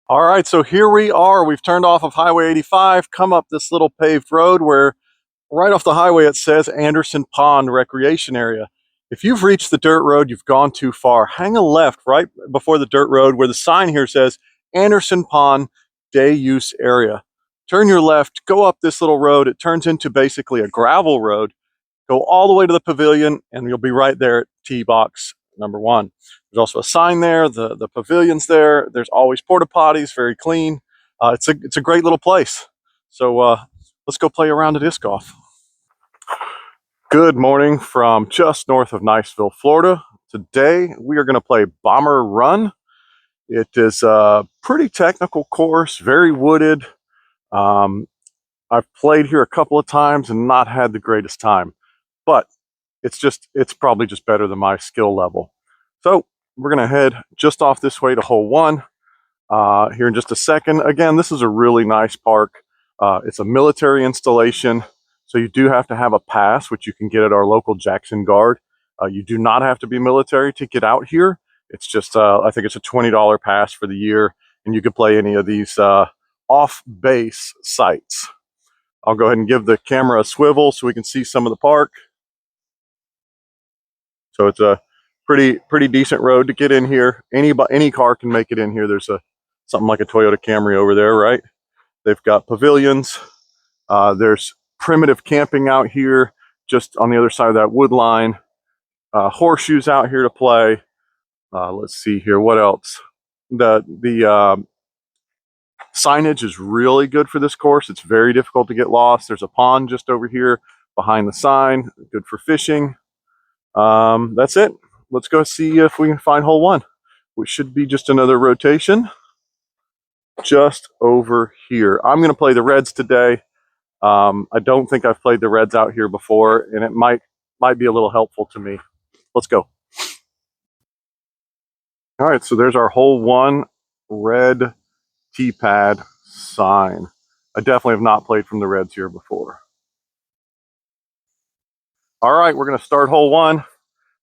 All right, so here we are. We've turned off of Highway 85, come up this little paved road where right off the highway it says Anderson Pond Recreation Area. If you've reached the dirt road, you've gone too far. Hang a left right before the dirt road where the sign here says Anderson Pond Day Use Area. Turn your left, go up this little road. It turns into basically a gravel road. Go all the way to the pavilion and you'll be right there at Tee box number 1. There's also a sign there. The pavilion's there. There's always porta potties, very clean. It's a great little place. So let's go play around a disc golf. Good morning from just north of Niceville, Florida. Today we are going to play Bomber Run. It is a pretty technical course, very wooded. I've played here a couple of times and not had the greatest time, but it's probably just better than my skill level. So we're going to head just off this way to hole 1 here in just a second. Again, this is a really nice park. It's a military installation, so you do have to have a pass, which you can get at our local Jackson Guard. You do not have to be military to get out here. It's just, I think it's a $20 pass for the year, and you can play any of these off-base sites. I'll go ahead and give the camera a swivel so we can see some of the park. So it's a pretty decent road to get in here. Any car can make it in here. There's something like a Toyota Camry over there, right? They've got pavilions. There's primitive camping out here, just on the other side of that wood line. Horseshoes out here to play. Let's see here, what else? The signage is really good for this course. It's very difficult to get lost. There's a pond just over here behind the sign, good for fishing. That's it. Let's go see if we can find hole 1, which should be just another rotation just over here. I'm going to play the reds today. I don't think I've played the reds out here before, and it might be a little helpful to me. Let's go. All right, so there's our hole 1 red tee pad sign. I definitely have not played from the reds here before. All right, we're going to start hole 1.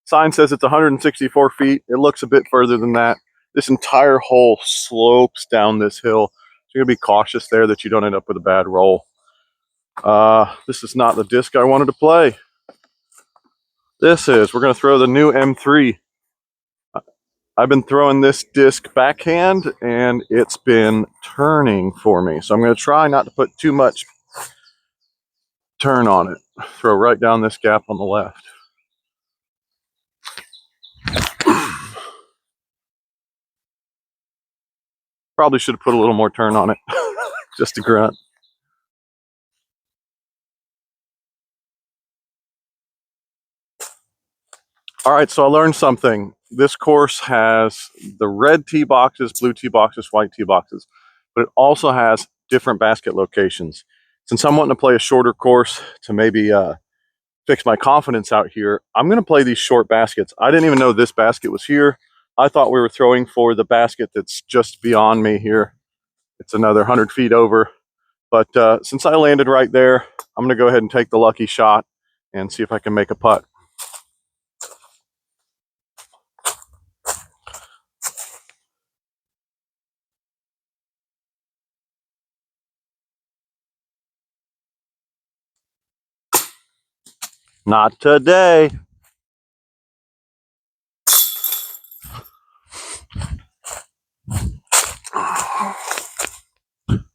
Sign says it's 164 feet. It looks a bit further than that. This entire hole slopes down this hill. So you're going to be cautious there that you don't end up with a bad roll. This is not the disc I wanted to play. We're going to throw the new M3. I've been throwing this disc backhand and it's been turning for me. So I'm going to try not to put too much turn on it. Throw right down this gap on the left. Probably should have put a little more turn on it. Just a grunt. All right, so I learned something. This course has the red tee boxes, blue tee boxes, white tee boxes, but it also has different basket locations. Since I'm wanting to play a shorter course to maybe fix my confidence out here, I'm going to play these short baskets. I didn't even know this basket was here. I thought we were throwing for the basket that's just beyond me here. It's another 100 feet over. But since I landed right there, I'm going to go ahead and take the lucky shot and see if I can make a putt. Not today.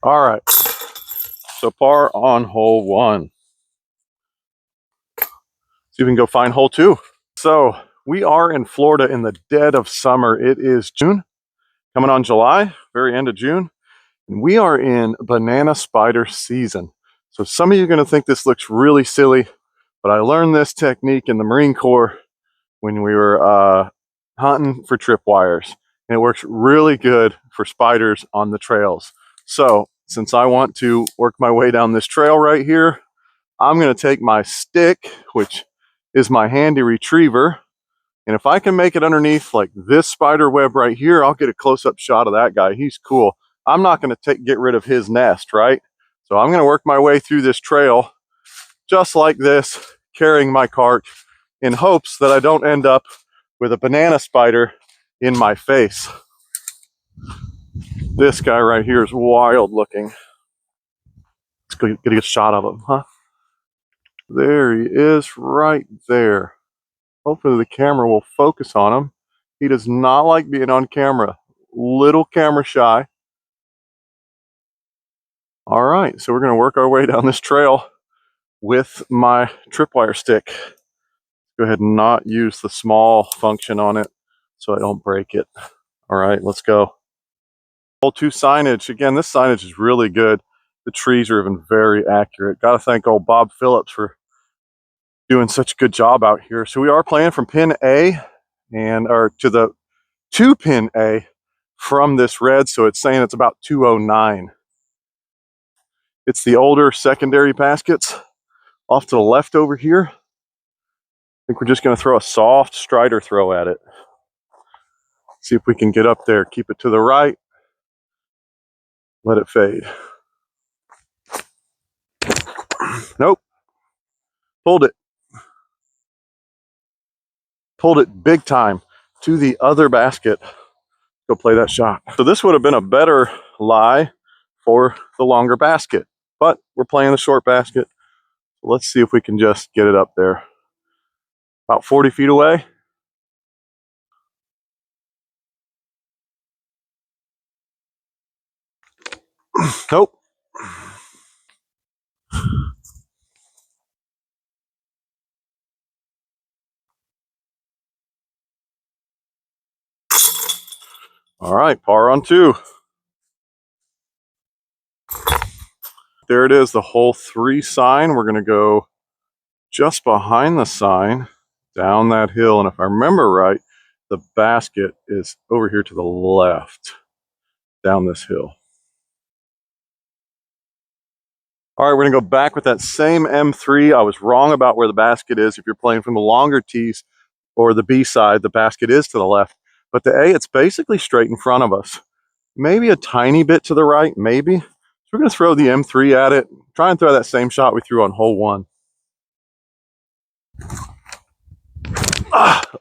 All right. So par on hole 1. See if we can go find hole 2. So we are in Florida in the dead of summer. It is June, coming on July, very end of June. And we are in banana spider season. So some of you are going to think this looks really silly, but I learned this technique in the Marine Corps when we were hunting for tripwires. And it works really good for spiders on the trails. So since I want to work my way down this trail right here, I'm going to take my stick, which is my handy retriever. And if I can make it underneath like this spider web right here, I'll get a close-up shot of that guy. He's cool. I'm not going to get rid of his nest, right? So I'm going to work my way through this trail just like this, carrying my cart in hopes that I don't end up with a banana spider in my face. This guy right here is wild looking. Let's go get a shot of him, huh? There he is right there. Hopefully the camera will focus on him. He does not like being on camera. Little camera shy. All right, so we're gonna work our way down this trail with my tripwire stick. Go ahead and not use the small function on it so I don't break it. All right, let's go. Hole 2 signage. Again, this signage is really good. The trees are even very accurate. Gotta thank old Bob Phillips for doing such a good job out here. So we are playing from pin A or to pin A from this red. So it's saying it's about 209. It's the older secondary baskets off to the left over here. I think we're just going to throw a soft strider throw at it. See if we can get up there. Keep it to the right. Let it fade. Nope. Pulled it. Pulled it big time to the other basket. Go play that shot. So this would have been a better lie for the longer basket, but we're playing the short basket. Let's see if we can just get it up there. About 40 feet away. Nope. All right, par on 2. There it is, the hole 3 sign. We're going to go just behind the sign down that hill. And if I remember right, the basket is over here to the left down this hill. All right, we're going to go back with that same M3. I was wrong about where the basket is. If you're playing from the longer tees or the B side, the basket is to the left. But the A, it's basically straight in front of us. Maybe a tiny bit to the right, maybe. So we're going to throw the M3 at it. Try and throw that same shot we threw on hole 1.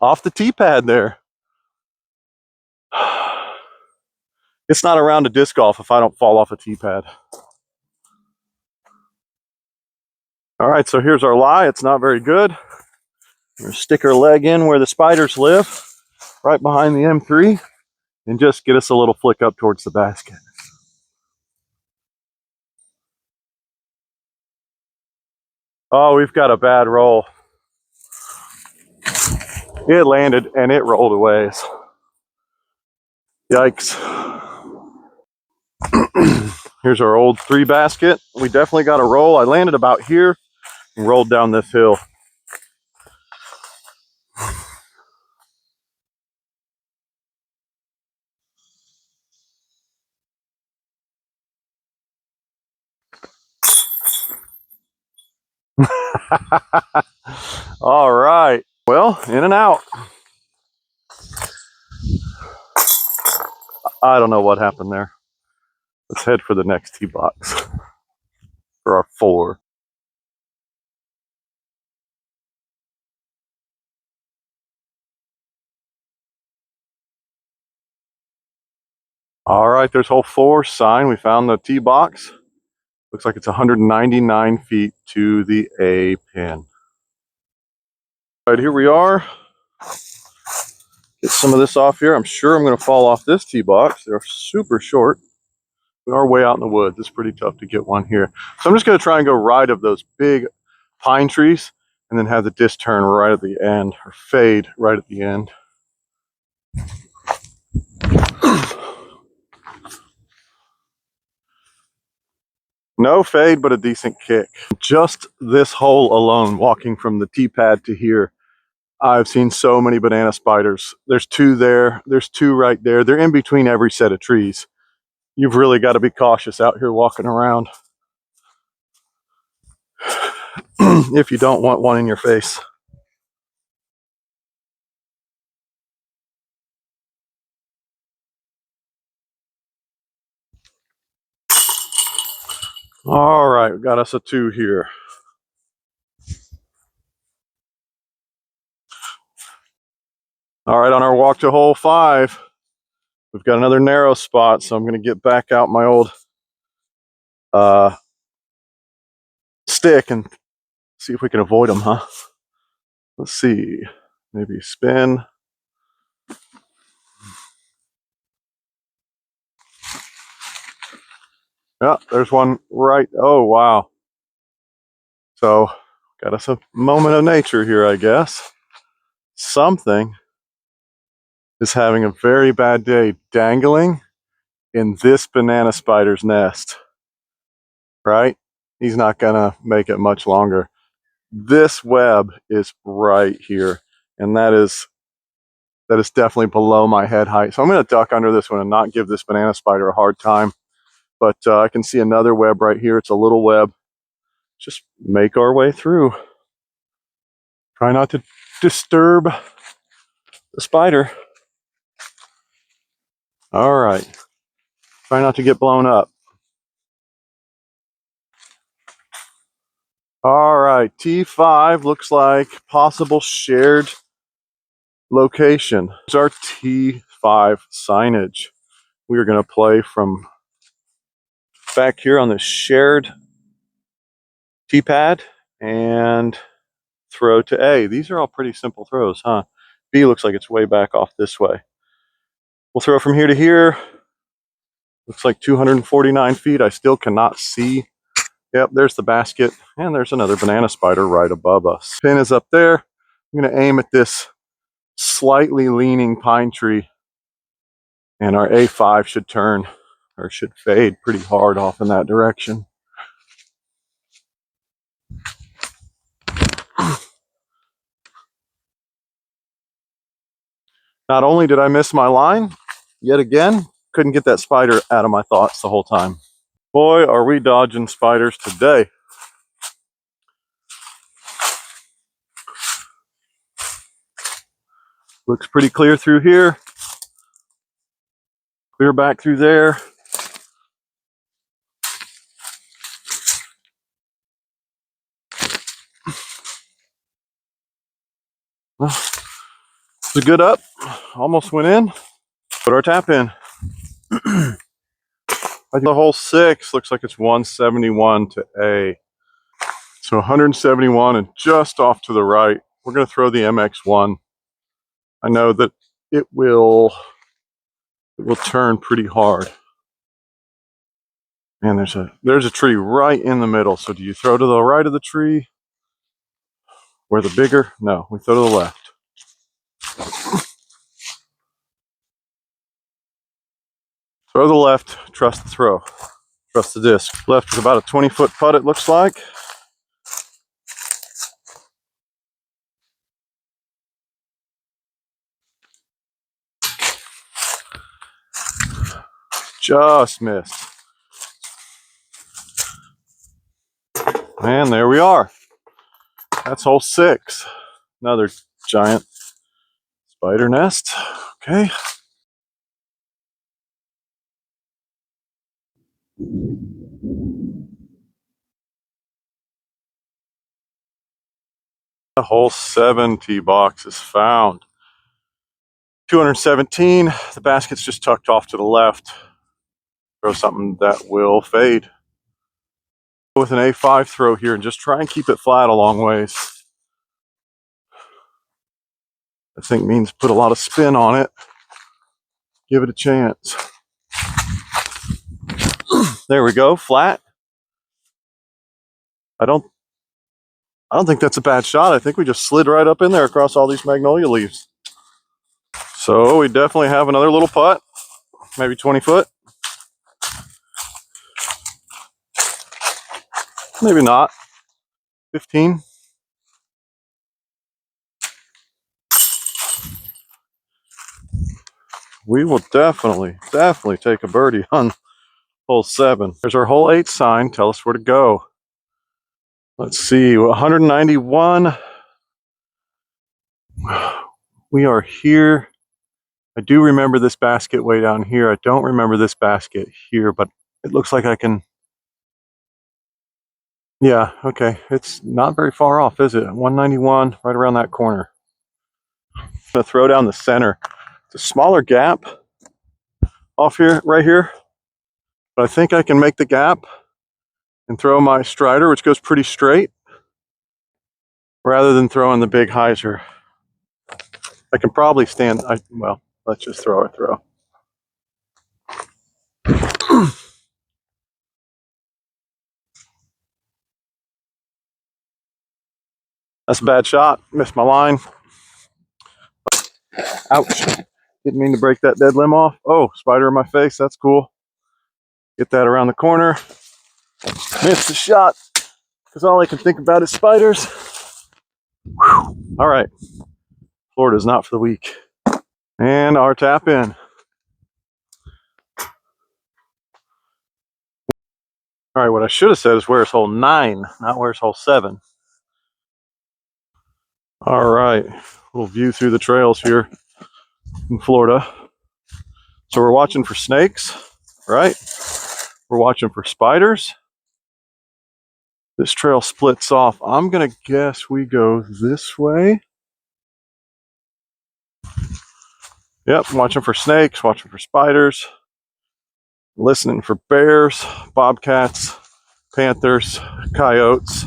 Off the tee pad there. It's not a round of disc golf if I don't fall off a tee pad. All right, so here's our lie. It's not very good. We're going to stick our leg in where the spiders live, right behind the M3, and just get us a little flick up towards the basket. Oh, we've got a bad roll. It landed and it rolled away. Yikes. Here's our old 3 basket. We definitely got a roll. I landed about here and rolled down this hill. All right. Well, in and out. I don't know what happened there. Let's head for the next tee box for our 4. All right, there's hole 4 sign. We found the tee box. Looks like it's 199 feet to the A pin. All right, here we are. Get some of this off here. I'm sure I'm going to fall off this tee box. They're super short. We are way out in the woods. It's pretty tough to get one here. So I'm just going to try and go right of those big pine trees and then have the disc turn right at the end, or fade right at the end. No fade, but a decent kick. Just this hole alone, walking from the tee pad to here, I've seen so many banana spiders. There's 2 there. There's 2 right there. They're in between every set of trees. You've really got to be cautious out here walking around if you don't want one in your face. All right, we got us a 2 here. All right, on our walk to hole 5, We've got another narrow spot, so I'm going to get back out my old stick and see if we can avoid them, huh? Let's see. Maybe spin. Yeah, there's one right. Oh, wow. So, got us a moment of nature here, I guess. Something is having a very bad day dangling in this banana spider's nest, right? He's not gonna make it much longer. This web is right here, and that is definitely below my head height. So I'm gonna duck under this one and not give this banana spider a hard time. But I can see another web right here. It's a little web. Just make our way through. Try not to disturb the spider. All right. Try not to get blown up. All right, T5 looks like possible shared location. Here's our T5 signage. We are going to play from back here on the shared T-pad and throw to A. These are all pretty simple throws, huh? B looks like it's way back off this way. We'll throw from here to here. Looks like 249 feet. I still cannot see. Yep, there's the basket, and there's another banana spider right above us. Pin is up there. I'm going to aim at this slightly leaning pine tree, and our A5 should turn, or should fade pretty hard off in that direction. Not only did I miss my line, yet again, couldn't get that spider out of my thoughts the whole time. Boy, are we dodging spiders today. Looks pretty clear through here. Clear back through there. Well, it's a good up. Almost went in. Put our tap in. I think the hole 6 looks like it's 171 to A. So 171 and just off to the right. We're going to throw the MX1. I know that it will turn pretty hard. And there's a tree right in the middle. So do you throw to the right of the tree? Where the bigger? No, we throw to the left. Throw to the left, trust the throw. Trust the disc. Left is about a 20-foot putt, it looks like. Just missed. And there we are. That's hole 6. Another giant spider nest. Okay. The hole 7 tee box is found. 217. The basket's just tucked off to the left. Throw something that will fade. With an A5 throw here and just try and keep it flat a long ways. I think means put a lot of spin on it. Give it a chance. There we go, flat. I don't think that's a bad shot. I think we just slid right up in there across all these magnolia leaves. So we definitely have another little putt, maybe 20 foot. Maybe not. 15. We will definitely take a birdie on hole 7. There's our hole 8 sign. Tell us where to go. Let's see, 191. We are here. I do remember this basket way down here. I don't remember this basket here, but it looks like I can. Yeah, okay. It's not very far off, is it? 191, right around that corner. I'm gonna throw down the center. It's a smaller gap, off here, right here. But I think I can make the gap and throw my strider, which goes pretty straight, rather than throwing the big hyzer. I can probably stand, well, let's just throw a throw. That's a bad shot. Missed my line. Ouch. Didn't mean to break that dead limb off. Oh, spider in my face. That's cool. Get that around the corner. Missed the shot because all I can think about is spiders. Whew. All right. Florida's not for the weak. And our tap in. All right, what I should have said is where's hole 9, not where's hole 7. All right, little view through the trails here in Florida. So we're watching for snakes, right? We're watching for spiders. This trail splits off. I'm gonna guess we go this way. Yep, watching for snakes, watching for spiders, listening for bears, bobcats, panthers, coyotes.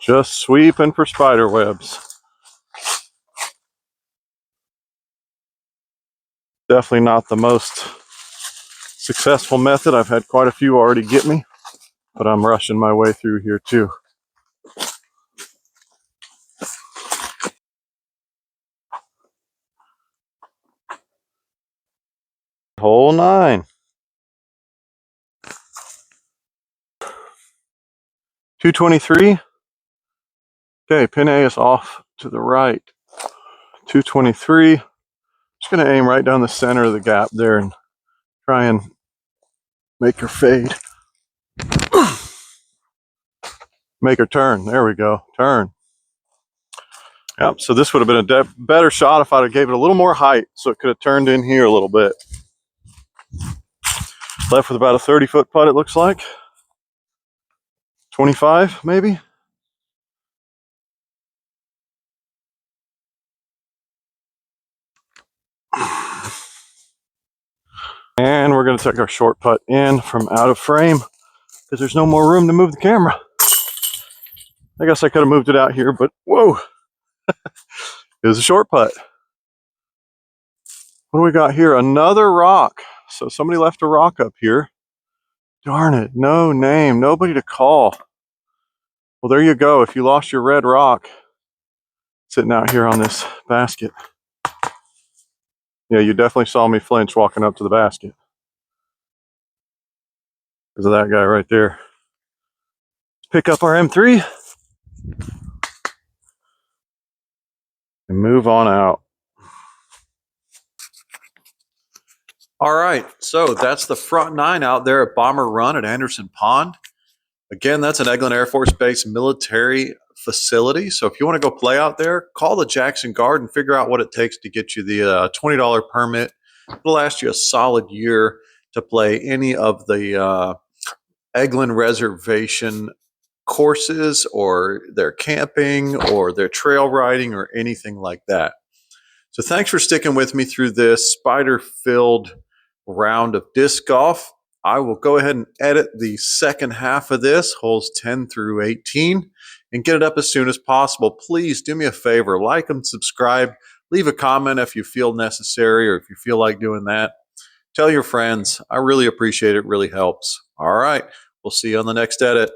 Just sweeping for spider webs. Definitely not the most successful method. I've had quite a few already get me, but I'm rushing my way through here too. Hole 9. 223. Okay, pin A is off to the right. 223. Just going to aim right down the center of the gap there and try and make her fade. Make her turn. There we go. Turn. Yep, so this would have been a better shot if I'd have gave it a little more height, so it could have turned in here a little bit. Left with about a 30-foot putt, it looks like. 25, maybe? And we're going to take our short putt in from out of frame because there's no more room to move the camera. I guess I could have moved it out here, but whoa. It was a short putt. What do we got here? Another rock. So somebody left a rock up here. Darn it. No name. Nobody to call. Well, there you go. If you lost your red rock sitting out here on this basket. Yeah, you definitely saw me flinch walking up to the basket. Because of that guy right there. Let's pick up our M3 and move on out. All right, so that's the front 9 out there at Bomber Run at Anderson Pond. Again, that's an Eglin Air Force Base military facility. So if you want to go play out there, call the Jackson Guard and figure out what it takes to get you the $20 permit. It'll last you a solid year to play any of the Eglin Reservation courses, or their camping, or their trail riding, or anything like that. So thanks for sticking with me through this spider-filled round of disc golf. I will go ahead and edit the second half of this, holes 10 through 18, and get it up as soon as possible. Please do me a favor, like and subscribe. Leave a comment if you feel necessary or if you feel like doing that. Tell your friends. I really appreciate it. It really helps. All right. We'll see you on the next edit.